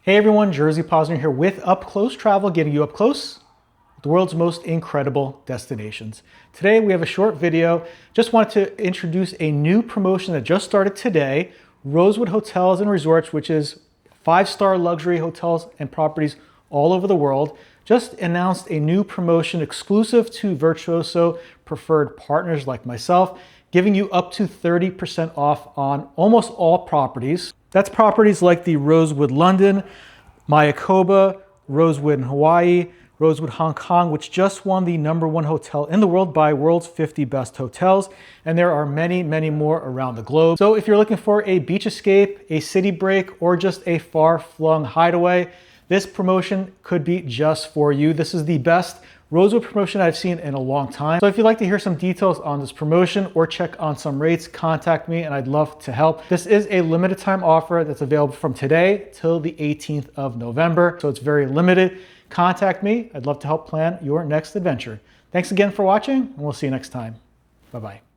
Hey everyone, Jerzy Poznar here with Up Close Travel, getting you up close with the world's most incredible destinations. Today we have a short video. Just wanted to introduce a new promotion that just started today. Rosewood Hotels and Resorts, which is 5-star luxury hotels and properties all over the world, just announced a new promotion exclusive to Virtuoso preferred partners like myself, giving you up to 30% off on almost all properties. That's properties like the Rosewood London, Mayakoba, Rosewood in Hawaii, Rosewood Hong Kong, which just won the #1 hotel in the world by World's 50 Best Hotels. And there are many, many more around the globe. So if you're looking for a beach escape, a city break, or just a far-flung hideaway, this promotion could be just for you. This is the best Rosewood promotion I've seen in a long time. So if you'd like to hear some details on this promotion or check on some rates, contact me and I'd love to help. This is a limited time offer that's available from today till the 18th of November. So it's very limited. Contact me. I'd love to help plan your next adventure. Thanks again for watching and we'll see you next time. Bye-bye.